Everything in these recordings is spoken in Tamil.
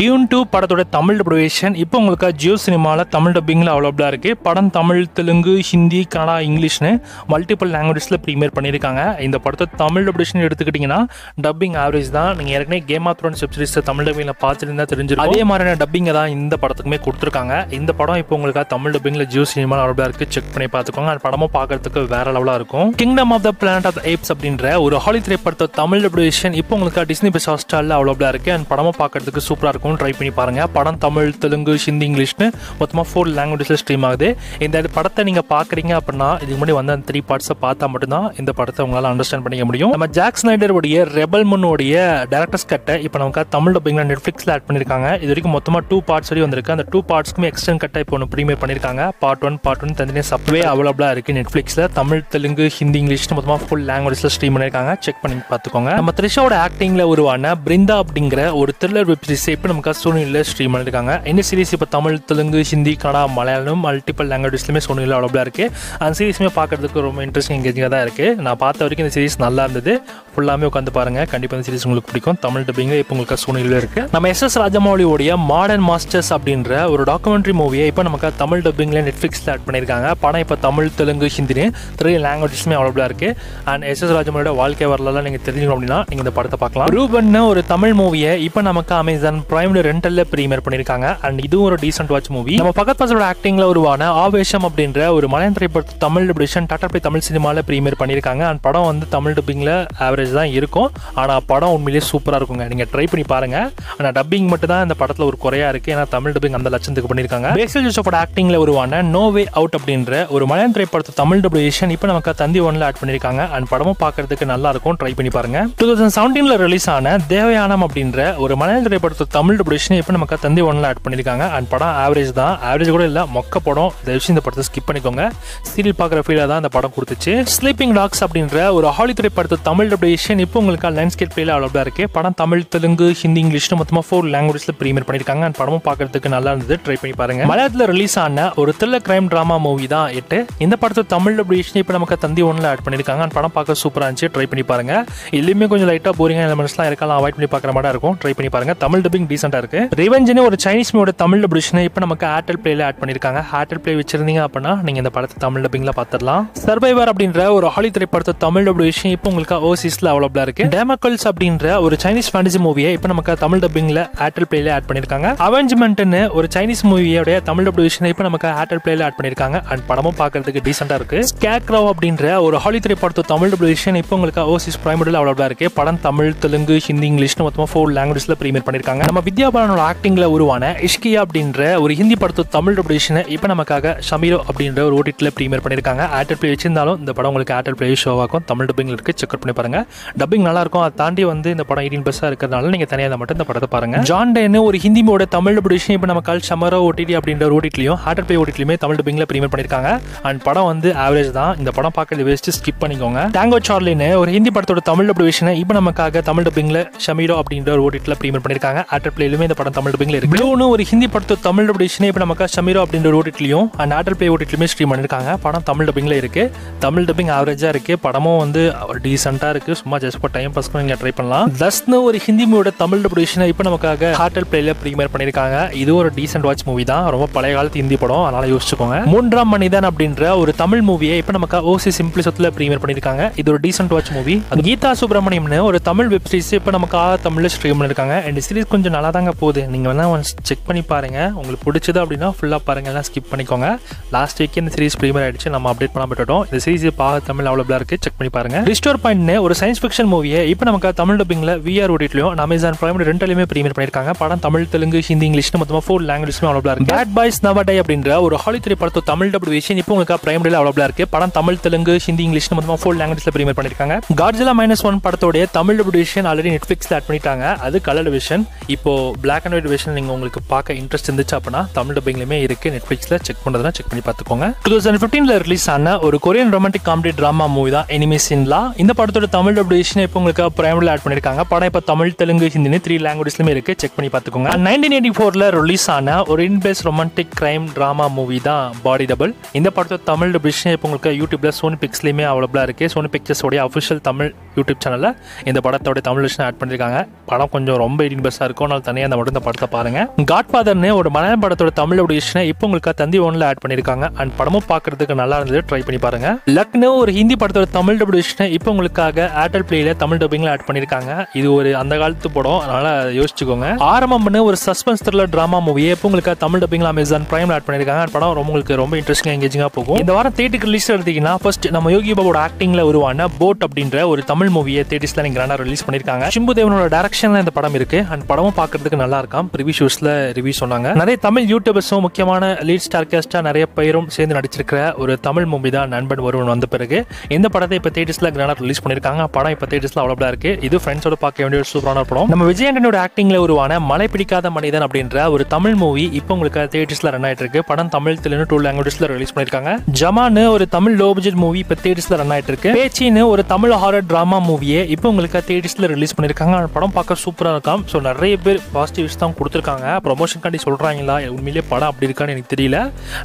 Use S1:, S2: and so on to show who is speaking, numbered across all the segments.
S1: டியூன் 2 படத்தோட தமிழ் டபிளேஷன் இப்போ உங்களுக்கு ஜியோ சினிமாவில் தமிழ் டப்பிங்கில் அவைலபிளாக இருக்குது. படம் தமிழ், தெலுங்கு, ஹிந்தி, கன்னடா, இங்கிலீஷ்னு மல்டிபிள் லாங்குவேஜஸில் ப்ரீமியர் பண்ணியிருக்காங்க. இந்த படத்தை தமிழ் டபிளேஷன் எடுத்துக்கிட்டிங்கன்னா டப்பிங் ஆவரேஜ் தான். நீங்கள் ஏற்கனவே கேம் ஆஃப் த்ரோன்ஸ் வெப் சீரிஸை தமிழ் டப்பிங்கில் பார்த்துருந்தா தெரிஞ்சிருக்கும். அதே மாதிரியான டப்பிங்கை தான் இந்த படத்துக்குமே கொடுத்துருக்காங்க. இந்த படம் இப்போ உங்களுக்கு தமிழ் டப்பிங்கில் ஜியோ சினிமாவில் அவைலபிளாக இருக்குது. செக் பண்ணி பார்த்துக்கோங்க. அந்த படமும் பார்க்கறதுக்கு வேற லெவலாக இருக்கும். Kingdom of the Planet of the Apes அப்படின்ற ஒரு ஹாலிவுட் திரைப்படத்தை தமிழ் டபிளேஷன் இப்போ உங்களுக்கு டிஸ்னி பிளஸ் ஹாட்ஸ்டாரில் அவைலபிளாக இருக்குது. அந்த படமும் பார்க்கறதுக்கு சூப்பராக இருக்கும். ட்ரை பண்ணி பாருங்க. படம் தமிழ், தெலுங்கு, ஹிந்தி, இங்கிலீஷ்னு மொத்தமாக 4 லாங்குவேஜஸில் ஸ்ட்ரீம் ஆகுது. இந்த படத்தை நீங்கள் பார்க்குறீங்க அப்படின்னா இதுக்கு முன்னாடி வந்து அந்த 3 பார்ட்ஸை பார்த்தா மட்டும்தான் இந்த படத்தை உங்களால் அண்டர்ஸ்டாண்ட் பண்ணிக்க முடியும். நம்ம ஜாக் ஸ்னைடருடைய ரெபல் மூனுடைய டைரக்டர்ஸ் கட்டை இப்போ நமக்கு தமிழ் டப்பிங்கில் நெட்ஃப்ளிக்ஸில் ஆட் பண்ணியிருக்காங்க. இது வரைக்கும் மொத்தமாக 2 பார்ட்ஸ் வரையும் வந்திருக்கு. அந்த 2 பார்ட்ஸ்க்குமே எக்ஸ்டெண்ட் கட்டை இப்போ ஒன்று ப்ரீமியர் பண்ணியிருக்காங்க. பார்ட் 1 தனியாக சப்வே அவைலபிளாக இருக்குது நெட்ஃப்ளிக்ஸில். தமிழ், தெலுங்கு, ஹிந்தி, இங்கிலீஷ்னு மொத்தமாக 4 லாங்குவேஜஸில் ஸ்ட்ரீம் பண்ணியிருக்காங்க. செக் பண்ணி பார்த்துக்கோங்க. நம்ம த்ரிஷாவோட ஆக்டிங்கில் உருவான பிருந்தா அப்படிங்கிற ஒரு த்ரில்லர் வெப் சீரிஸ் இப்போ நமக்கு சோனியில் ஸ்ட்ரீம் பண்ணியிருக்காங்க. இந்த சீரிஸ் இப்போ தமிழ், தெலுங்கு, ஹிந்தி, கன்னடா, மலையாளம் மல்டிபிள் லாங்குவேஜஸ்லையுமே சோனியில் அவைலபிளாக இருக்குது. அந்த சீரிஸுமே பார்க்கறதுக்கு ரொம்ப இன்ட்ரெஸ்டிங் எங்கேஜிங்காக தான் இருக்குது. நான் பார்த்த வரைக்கும் இந்த சீரிஸ் நல்லா இருந்தது. ஃபுல்லாமே உட்காந்து பாருங்கள். கண்டிப்பாக இந்த சீரிஸ் உங்களுக்கு பிடிக்கும். தமிழ் டப்பிங்கில் இப்போ உங்களுக்கு சோனியில் இருக்குது. நம்ம எஸ்.எஸ். ராஜமௌலியோடைய மாடர்ன் மாஸ்டர்ஸ் அப்படின்ற ஒரு டாக்குமெண்ட்ரி மூவியை இப்போ நமக்கு தமிழ் டப்பிங்கில் நெட்ஃப்ளிக்ஸில் ஆட் பண்ணியிருக்காங்க. படம் இப்போ தமிழ், தெலுங்கு, ஹிந்தின்னு 3 லாங்குவேஜஸ்மே அவைலபிளாக இருக்குது. And SS. ராஜமௌலியோட வாழ்க்கை வரலாறு நீங்கள் தெரிஞ்சுக்கணும் அப்படின்னா நீங்கள் இந்த படத்தை பார்க்கலாம். ரூபன் ஒரு தமிழ் மூவியை இப்போ நமக்கு அமேசான் பிரைம் ரெண்டலில் ப்ரீமியர் பண்ணியிருக்காங்க. அண்ட் இதுவும் ஒரு டீசென்ட் வாட்ச் மூவி. நம்ம பக்கத்து பசங்களோட ஆக்டிங்ல உருவான ஆவேஷம் அப்படின்ற ஒரு மலையாள திரைப்படத்தை தமிழ் டபிளேஷன் டாடா பிளே தமிழ் சினிமாவில் ப்ரீமியர் பண்ணியிருக்காங்க. அண்ட் படம் வந்து தமிழ் டப்பிங்கில் ஆவரேஜ் தான் இருக்கும். ஆனால் படம் உண்மையிலேயே சூப்பராக இருக்குங்க. நீங்கள் ட்ரை பண்ணி பாருங்க. ஆனால் டப்பிங் மட்டும் தான் இந்த படத்தில் ஒரு குறையா இருக்கு. ஏன்னா தமிழ் டப்பிங் அந்த லட்சத்துக்கு பண்ணியிருக்காங்க. பேசில் ஜோசப்போட ஆக்டிங்ல உருவான நோ வே அவுட் அப்படின்ற ஒரு மலையாள திரைப்படத்தை தமிழ் டபிளேஷன் இப்போ நமக்கு தந்தி 1ல ஆட் பண்ணியிருக்காங்க. அண்ட் படமும் பார்க்கறதுக்கு நல்லா இருக்கும். ட்ரை பண்ணி பாருங்க. 2017 ரிலீஸ் ஆன தேவயானம் அப்படின்ற ஒரு மலையாள திரைப்படத்தை தமிழ் டபிளேஷன் இப்போ நமக்கு தந்தி 1ல ஆட் பண்ணியிருக்காங்க. அண்ட் படம் ஆவரேஜ் தான். ஆவரேஜ் கூட இல்லை, மொக்க படம். தயவுசெய்து இந்த படத்தை ஸ்கிப் பண்ணிக்கோங்க. சீரியல் பார்க்குற ஃபீலாக தான் இந்த படம் கொடுத்துச்சு. ஸ்லீப்பிங் டாக்ஸ் அப்படின்ற ஒரு ஹாலிவுட் திரைப்படத்தை தமிழ் டபிளேஷன் இப்போ உங்களுக்கு லேண்ட்ஸ்கேப் பிளேல அவைலபிளாக இருக்குது. படம் தமிழ், தெலுங்கு, ஹிந்தி, இங்கிலீஷ்னு மொத்தமாக 4 லாங்குவேஜஸில் ப்ரீமியர் பண்ணியிருக்காங்க. அண்ட் படமும் பார்க்கறதுக்கு நல்லா இருந்தது. ட்ரை பண்ணி பாருங்க. மலையாளத்தில் ரிலீஸ் ஆன ஒரு த்ரில்லர் கிரைம் டிராமா மூவி தான் 8. இந்த படத்தை தமிழ் டபிளேஷன் இப்போ நமக்கு தந்தி 1ல ஆட் பண்ணியிருக்காங்க. அண்ட் படம் பார்க்க சூப்பராக இருந்துச்சு. ட்ரை பண்ணி பாருங்க. இதுலையுமே கொஞ்சம் லைட்டாக போரிங்கான எலிமெண்ட்ஸ்லாம் இருக்கலாம். அவாய்ட் பண்ணி பார்க்குற மாதிரி இருக்கும். ட்ரை பண்ணி பாருங்க. தமிழ் டப்பிங் டீசெண்டாக இருக்கு. ரிவெஞ்சுன்னு ஒரு சைனீஸ் மூவியோட தமிழ் டபிளேஷன் இப்போ நமக்கு ஏர்டெல் பிளேல ஆட் பண்ணியிருக்காங்க. ஏர்டெல் பிளே வச்சிருந்தீங்க அப்படின்னா நீங்க இந்த படத்தை தமிழ் டப்பிங்ல பார்த்துடலாம். சர்வைவர் அப்படின்ற ஒரு ஹாலிவுட் திரைப்படத்தை தமிழ் டபிளேஷன் இப்போ உங்களுக்கு ஓவர்சீஸ்ல அவைலபிளா இருக்கு. டேமக்கல்ஸ் அப்படின்ற ஒரு சைனீஸ் ஃபேண்டசி மூவியை இப்போ நமக்கு தமிழ் டப்பிங்ல ஏர்டெல் பிளேல ஆட் பண்ணியிருக்காங்க. அவெஞ்ச்மெண்ட்னு ஒரு சைனீஸ் மூவியோட தமிழ் டபிளேஷன் இப்போ நமக்கு ஏர்டெல் பிளேல ஆட் பண்ணியிருக்காங்க. அண்ட் படமும் பார்க்கறதுக்கு டீசெண்டா இருக்கு. ஸ்கேர்க்ரோ அப்படின்ற ஒரு ஹாலிவுட் திரைப்படத்தை தமிழ் டபிளேஷன் இப்போ உங்களுக்கு ஓவர்சீஸ் பிரைமரியில் அவைலபிளா இருக்கு. படம் தமிழ், தெலுங்கு, ஹிந்தி, இங்கிலீஷ்னு மொத்தமாக 4 லாங்குவேஜ்ல ப்ரீமியர் பண்ணியிருக்காங்க. நம்ம வித்யா பாலனோட ஆக்டிங்ல உருவான இஷ்கியா அப்படின்ற ஒரு ஹிந்தி படத்தை தமிழ் டபிளேஷன் இப்போ நமக்காக ஷமீரோ அப்படின்ற ஒரு ஓடிடில ப்ரீமியர் பண்ணியிருக்காங்க. ஏர்டெல் பிளே வச்சிருந்தாலும் இந்த படம் உங்களுக்கு ஏர்டெல் பிளே ஷோவாக்கும். தமிழ் டப்பிங்ல இருக்கு. செக் பண்ணி பாருங்க. டப்பிங் நல்லா இருக்கும். அதை தாண்டி வந்து இந்த படம் 18+ இருக்கிறதுனால நீங்க தனியாக மட்டும் இந்த படத்தை பாருங்க. ஜான் டேன்னு ஒரு ஹிந்தி மூவியோட தமிழ் டபிளேஷன் இப்போ நமக்கு ஷமரோ ஓடிடி அப்படின்ற ஒரு ஓடிடிலையும் ஏர்டெல் பிளே ஓடிடிலுமே தமிழ் டப்பிங்ல ப்ரீமியர் பண்ணியிருக்காங்க. அண்ட் படம் வந்து ஆவரேஜ் தான். இந்த படம் பார்க்கறது வேஸ்ட், ஸ்கிப் பண்ணிக்கோங்க. டாங்கோ சார்லின்னு ஒரு ஹிந்தி படத்தோட தமிழ் டபிளேஷன் இப்போ நமக்காக தமிழ் டப்பிங்ல ஷமீரோ அப்படின்ற ஒரு ஓடிடில ப்ரீமியர் பண்ணியிருக்காங்க. ஏர்டெல் பிளேலுமே இந்த படம் தமிழ் டப்பிங்ல இருக்கு. ப்ளூன்னு ஒரு ஹிந்தி படத்தோட தமிழ் டபிளேஷன் இப்போ நமக்கு ஷமீரோ அப்படின்ற ஒரு ஓடிடிலையும் அண்ட் ஏர்டெல் பிளே ஓடிடிலுமே ஸ்ட்ரீம் பண்ணியிருக்காங்க. படம் தமிழ் டப்பிங்ல இருக்கு. தமிழ் டப்பிங் ஆவரேஜா இருக்கு. படமும் வந்து டீசெண்டா இருக்கு. சும்மா ஜஸ்ட் ஃபார் டைம் பாஸ்க்கு நீங்க ட்ரை பண்ணலாம். தஸ்னு ஒரு ஹிந்தி மூவியோட தமிழ் டபிளேஷன் இப்போ நமக்காக ஏர்டெல் பிளேல ப்ரீமியர் பண்ணியிருக்காங்க. இது ஒரு டீசென்ட் வாட்ச் மூவி தான். ரொம்ப பழைய காலத்து ஹிந்தி படம். அதனால யோசிச்சுக்கோங்க. மூன்றாம் மனிதன் அப்படின்ற ஒரு தமிழ் மூவியை இப்போ நமக்கு ஓசி சிம்பிளிசத்துல ப்ரீமியர் பண்ணியிருக்காங்க. இது ஒரு டீசென்ட் வாட்ச் மூவி. அது கீதா சுப்ரமணியம்னு ஒரு தமிழ் வெப் சீரிஸ் இப்போ நமக்கு தமிழ்ல ஸ்ட்ரீம் பண்ணியிருக்காங்க. இந்த சீரிஸ் கொஞ்சம் நல்லா தாங்க போகுது. நீங்க வேணா செக் பண்ணி பாருங்க. உங்களுக்கு பிடிச்சது அப்படின்னா ஃபுல்லா பாருங்க. எல்லாம் ஸ்கிப் பண்ணிக்கோங்க. லாஸ்ட் வீக் இந்த சீரிஸ் ப்ரீமியர் ஆயிடுச்சு. நம்ம அப்டேட் பண்ண விட்டுட்டோம். இந்த சீரிஸ் தமிழ் அவைலபிளா இருக்கு. செக் பண்ணி பாருங்க. ரிஸ்டோர் பாயிண்ட்னு ஒரு சயின்ஸ் ஃபிக்ஷன் மூவியை இப்போ நமக்கு தமிழ் டப்பிங்ல VR ஓடிடிலையும் அமேசான் பிரைம் ரெண்டலையுமே ப்ரீமியர் பண்ணியிருக்காங்க. படம் தமிழ், தெலுங்கு, ஹிந்தி, இங்கிலீஷ்னு மொத்தமாக 4 லாங்குவேஜ்மே அவைலபிளா இருக்கு. பேட் பாய்ஸ் நெவர் டை அப்படின்ற ஒரு ஹாலிவுட் திரைப்படத்தை தமிழ் டபிளேஷன் இப்போ உங்களுக்கு பிரைமரியில் அவைலபிளா இருக்கு. படம் தமிழ், தெலுங்கு, ஹிந்தி, இங்கிலீஷ்னு மொத்தமாக 4 லாங்குவேஜ்ல ப்ரீமியர் பண்ணியிருக்காங்க. காட்ஜிலா -1 படத்தோட தமிழ் டபிளேஷன் ஆல்ரெடி நெட்ஃபிளிக்ஸ்ல ஆட் பண்ணிட்டாங்க. அது கலர் விஷன். இப்போ பிளாக் அண்ட் ஒயிட் விஷன் நீங்க உங்களுக்கு பார்க்க இன்ட்ரெஸ்ட் இருந்துச்சு அப்படின்னா தமிழ் டப்பிங்லயுமே இருக்கு. நெட்ஃபிளிக்ஸ்ல செக் பண்றதுனா செக் பண்ணி பார்த்துக்கோங்க. 2015 ரிலீஸ் ஆன ஒரு Korean romantic comedy drama movie தான் எனிமீஸ் இன் லா. இந்த படத்தோட தமிழ் டபிளேஷன் இப்போ உங்களுக்கு பிரைமரியில் ஆட் பண்ணிருக்காங்க. படம் இப்போ தமிழ், தெலுங்கு, ஹிந்தின்னு 3 லாங்குவேஜ்லயுமே இருக்கு. செக் பண்ணி பார்த்துக்கோங்க. 1984 ரிலீஸ் ஆன ஒரு இன்பிளேஸ் ரொமான்டிக் கிரைம் டிராமா மூவி தான் பாடி டபுள். இந்த படத்தோட தமிழ் டபிளேஷன் இப்போ உங்களுக்கு யூடியூப்ல சோனி பிக்ஸ்லயுமே அவைலபிளா இருக்கு. சோனி பிக்சர்ஸ் உடைய அஃபிஷியல் தமிழ் யூடியூப் சேனல்ல இந்த படத்தோட தமிழ் வெர்ஷன் ஆட் பண்ணிருக்காங்க. படம் கொஞ்சம் ரொம்ப 18+ இருக்கும். அதனால தனியாக அந்த மட்டும் இந்த படத்தை பாருங்க. காட்ஃபாதர்னு ஒரு மலையாளம் படத்தோட தமிழ் ஆடிஷனை இப்போ உங்களுக்கு தந்தி ஒன்ல ஆட் பண்ணிருக்காங்க. அண்ட் படமும் பார்க்கறதுக்கு நல்லா இருந்தது, ட்ரை பண்ணி பாருங்க. லக்னோ ஒரு ஹிந்தி படத்தோட தமிழ் ஆடிஷனை இப்போ உங்களுக்காக ஏர்டெல் பிளேல தமிழ் டப்பிங்ல ஆட் பண்ணிருக்காங்க. இது ஒரு அந்த காலத்து படம், அதனால யோசிச்சுக்கோங்க. ஆரம்பம்னு ஒரு சஸ்பென்ஸ் த்ரில்லர் டிராமா மூவியை இப்போ உங்களுக்கு தமிழ் டப்பிங்ல அமேசான் பிரைம்ல ஆட் பண்ணிருக்காங்க. படம் உங்களுக்கு ரொம்ப இன்ட்ரெஸ்டிங்கா எங்கேஜிங்கா போகும். இந்த வாரம் தியேட்டருக்கு ரிலீஸ் எடுத்தீங்கன்னா ஃபர்ஸ்ட் நம்ம யோகி பாபுவோட ஆக்டிங்ல உருவான போட் அப்படின்ற ஒரு தமிழ் மூவியை தியேட்டர்ஸ்ல கிராண்டா ரிலீஸ் பண்ணிருக்காங்க. சிம்பு தேவனோட டைரக்ஷன்ல இந்த படம் இருக்கு. அண்ட் படமும் பார்க்கிறதுக்கு நல்லா இருக்கும். ரிவ்யூ ஷோஸ்ல ரிவ்யூ சொன்னாங்க. நிறைய தமிழ் யூடியூபர்ஸும் முக்கியமான லீட் ஸ்டார் கேஸ்டா நிறைய பேரும் சேர்ந்து நடிச்சிருக்கிற ஒரு தமிழ் மூவி தான் நண்பன் ஒருவன் வந்த பிறகு. இந்த படத்தை இப்ப தியேட்டர்ஸ்ல கிராண்டா ரிலீஸ் பண்ணிருக்காங்க. படம் இப்ப தியேட்டர்ஸ்ல அவைலபிளா இருக்கு. இது ஃப்ரெண்ட்ஸோட பார்க்க வேண்டிய ஒரு சூப்பரான படம். நம்ம விஜயகாந்தோட ஆக்டிங்ல உருவான மலை பிடிக்காத மனிதன் அப்படின்ற ஒரு தமிழ் மூவி இப்போ உங்களுக்கு தியேட்டர்ஸ்ல ரன் ஆயிட்டு இருக்கு. படம் தமிழ் தெலுங்கு 2 லாங்குவேஜஸ்ல ரிலீஸ் பண்ணிருக்காங்க. ஜமான்னு ஒரு தமிழ் லோ பட்ஜெட் மூவி இப்ப தியேட்டர்ஸ்ல ரன் ஆயிட்டு இருக்கு. பேச்சின்னு ஒரு தமிழ் ஹாரர் டிராமா மூவியை இப்போ உங்களுக்கு தியேட்டர்ஸ்ல ரிலீஸ் பண்ணிருக்காங்க. படம் பார்க்க சூப்பரா இருக்கும். ஸோ நிறைய பேர் பாசிட்டிவ்ஸ் தான் கொடுத்துருக்காங்க. ப்ரொமோஷன் காண்டி சொல்றாங்களா, உண்மையிலேயே படம் அப்படி இருக்கான்னு எனக்கு தெரியல.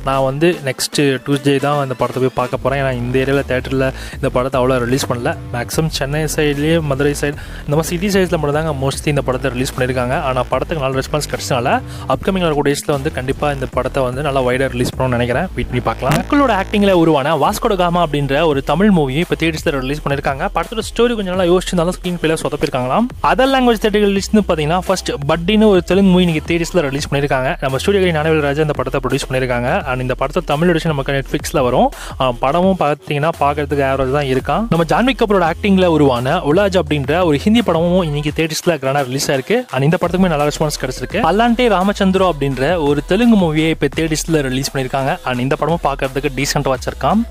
S1: நான் வந்து நெக்ஸ்ட் டியூஸ்டே தான் இந்த படத்தை போய் பார்க்க போறேன். ஏன்னா இந்த ஏரியாவில் தேட்டரில் இந்த படத்தை அவ்வளோ ரிலீஸ் பண்ணல. மேக்ஸிமம் சென்னை சைட்லேயே மதுரை சைடு இந்த மாதிரி சிட்டி சைட்ஸில் மட்டும் தாங்க மோஸ்ட்லி இந்த படத்தை ரிலீஸ் பண்ணியிருக்காங்க. ஆனால் படத்துக்கு நல்ல ரெஸ்பான்ஸ் கிடைச்சனால அப்கமிங் வரக்கூடிய டேஸில் வந்து கண்டிப்பாக இந்த படத்தை வந்து நல்லா வைடாக ரிலீஸ் பண்ணணும்னு நினைக்கிறேன். வெயிட் பண்ணி பார்க்கலாம். மக்களோட ஆக்டிங்கில் உருவான வாஸ்கோ ட காமா அப்படின்ற ஒரு தமிழ் மூவியை இப்போ தியேட்டர்ஸில் ரிலீஸ் பண்ணியிருக்காங்க. படத்தோட ஸ்டோரி கொஞ்சம் நல்லா யோசிச்சிருந்தாலும் ஸ்க்ரீன் பிளேல சொதப்பிருக்காங்களாம். அதர் லாங்குவேஜ் தேட்டர்கள் ரிலீஸ் பார்த்தீங்கன்னா ஃபர்ஸ்ட் பட்டின்னு ஒரு தெலுங்கு மூவி நீங்க தியேட்டர்ஸ்ல ரிலீஸ் பண்ணிருக்காங்க. நம்ம ஸ்டுடியோ ஞானவேல் ராஜா இந்த படத்தை ப்ரொடியூஸ் பண்ணிருக்காங்க. அண்ட் இந்த படத்தை தமிழ் எடிஷன் நமக்கு நெட்ஃபிளிக்ஸ்ல வரும். படமும் பார்த்தீங்கன்னா பார்க்கறதுக்கு ஆவரேஜ் தான் இருக்கான். நம்ம ஜான்வி கபூரோட ஆக்டிங்ல உருவான உலாஜ் அப்படின்ற ஒரு ஹிந்தி படமும் இன்னைக்கு தியேட்டர்ஸ்ல கிராண்டா ரிலீஸ் ஆயிருக்கு. அண்ட் இந்த படத்துக்குமே நல்ல ரெஸ்பான்ஸ் கிடைச்சிருக்கு. பல்லாண்டே ராமச்சந்திரோ அப்படின்ற ஒரு தெலுங்கு மூவியை இப்போ தியேட்டர்ஸ்ல ரிலீஸ் பண்ணிருக்காங்க. அண்ட் இந்த படமும் பார்க்கறதுக்கு டீசென்ட் வாட்ச் இருக்கான்.